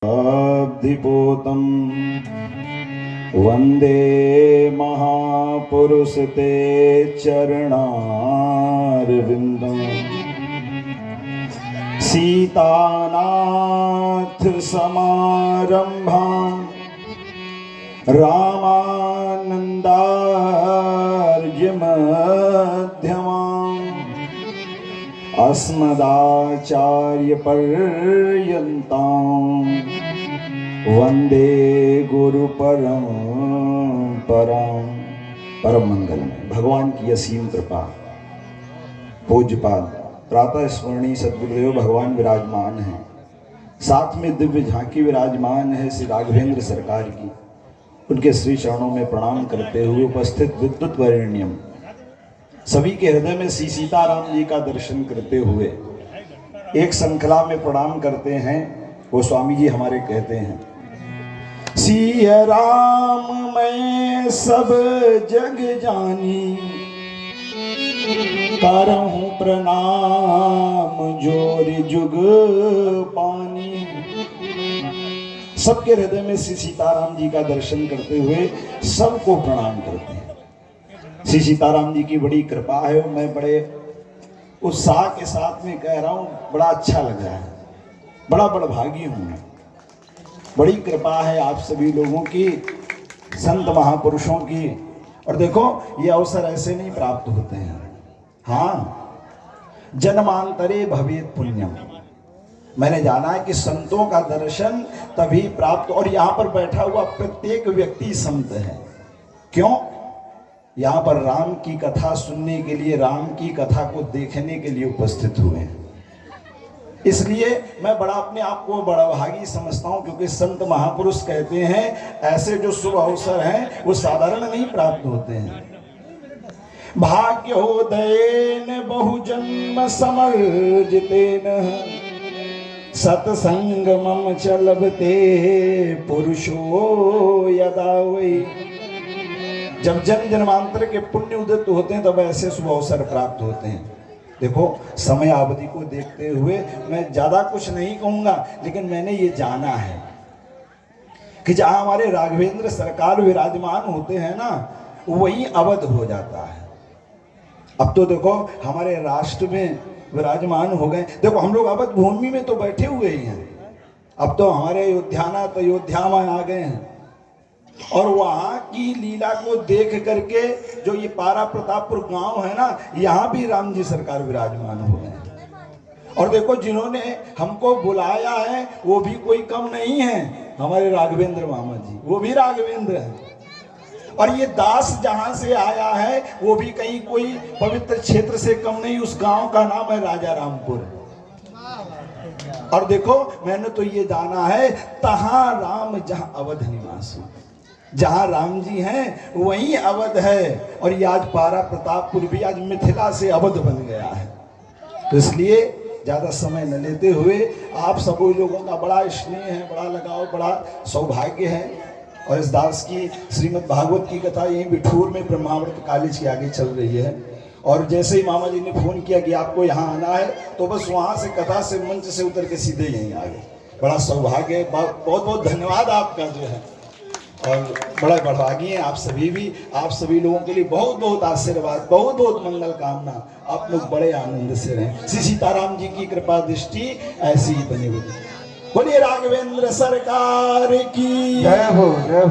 अब्धिपोतं वन्दे महापुरुष ते चरणारविन्दं सीतानाथ समारम्भां रामानन्दार्य मध्यमाम् अस्मदाचार्य पर्यन्तां वन्दे गुरु परम्परां। परम मंगल में भगवान की असीम कृपा, पूज्यपाद प्रातः स्मरणीय सद्गुरुदेव भगवान विराजमान हैं। साथ में दिव्य झांकी विराजमान है श्री राघवेंद्र सरकार की। उनके श्री चरणों में प्रणाम करते हुए उपस्थित विद्युत वरेण्यम सभी के हृदय में श्री सीताराम जी का दर्शन करते हुए एक श्रृंखला में प्रणाम करते हैं। वो स्वामी जी हमारे कहते हैं, सिया राम मैं सब जग जानी, करहूं प्रणाम जोर जुग पानी। सबके हृदय में श्री सीताराम जी का दर्शन करते हुए सबको प्रणाम करते हैं। श्री सीताराम जी की बड़ी कृपा है और मैं बड़े उत्साह के साथ में कह रहा हूँ, बड़ा अच्छा लग रहा है। बड़ा बड़भागी हूँ मैं। बड़ी कृपा है आप सभी लोगों की, संत महापुरुषों की। और देखो ये अवसर ऐसे नहीं प्राप्त होते हैं। हाँ, जन्मांतरे भवेत् पुण्यम। मैंने जाना है कि संतों का दर्शन तभी प्राप्त, और यहाँ पर बैठा हुआ प्रत्येक व्यक्ति संत है। क्यों? यहाँ पर राम की कथा सुनने के लिए, राम की कथा को देखने के लिए उपस्थित हुए हैं। इसलिए मैं बड़ा अपने आप को बड़ा भागी समझता हूँ, क्योंकि संत महापुरुष कहते हैं ऐसे जो शुभ अवसर हैं वो साधारण नहीं प्राप्त होते हैं। भाग्योदयेन बहुजन्म समर्जितेन सत्संगमं च लभते पुरुषो यदा वै। जब जन्म जन्मांतर के पुण्य उदित होते हैं तब ऐसे शुभ अवसर प्राप्त होते हैं। देखो समय अवधि को देखते हुए मैं ज्यादा कुछ नहीं कहूंगा, लेकिन मैंने ये जाना है कि जहां हमारे राघवेंद्र सरकार विराजमान होते हैं ना, वही अवध हो जाता है। अब तो देखो हमारे राष्ट्र में विराजमान हो गए। देखो हम लोग अवध भूमि में तो बैठे हुए ही हैं। अब तो हमारे अयोध्यानाथ अयोध्या में आ गए हैं, और वहां की लीला को देख करके जो ये पारा प्रतापपुर गांव है ना, यहाँ भी राम जी सरकार विराजमान हो गए। और देखो जिन्होंने हमको बुलाया है वो भी कोई कम नहीं है, हमारे राघवेंद्र मामा जी, वो भी राघवेंद्र हैं। और ये दास जहां से आया है वो भी कहीं कोई पवित्र क्षेत्र से कम नहीं। उस गांव का नाम है राजा रामपुर। और देखो मैंने तो ये जाना है, तहां राम जहां अवध निवास हो, जहां राम जी हैं वहीं अवध है। और ये आज पारा प्रतापपुर भी आज मिथिला से अवध बन गया है। तो इसलिए ज्यादा समय न लेते हुए आप सभी लोगों का बड़ा स्नेह है, बड़ा लगाव, बड़ा सौभाग्य है। और इस दास की श्रीमद् भागवत की कथा यहीं बिठूर में ब्रह्मावर्त कॉलेज के आगे चल रही है। और जैसे ही मामा जी ने फोन किया कि आपको यहाँ आना है, तो बस वहाँ से कथा से मंच से उतर के सीधे यहीं आ गए। बड़ा सौभाग्य है, बहुत बहुत धन्यवाद आपका जो है। और बड़ा बड़भागी हैं आप सभी भी। आप सभी लोगों के लिए बहुत बहुत आशीर्वाद, बहुत बहुत मंगल कामना। आप लोग बड़े आनंद से रहें। श्री सीताराम जी की कृपा दृष्टि ऐसी ही बनी हुई। बोलिए राघवेंद्र सरकार की जय हो।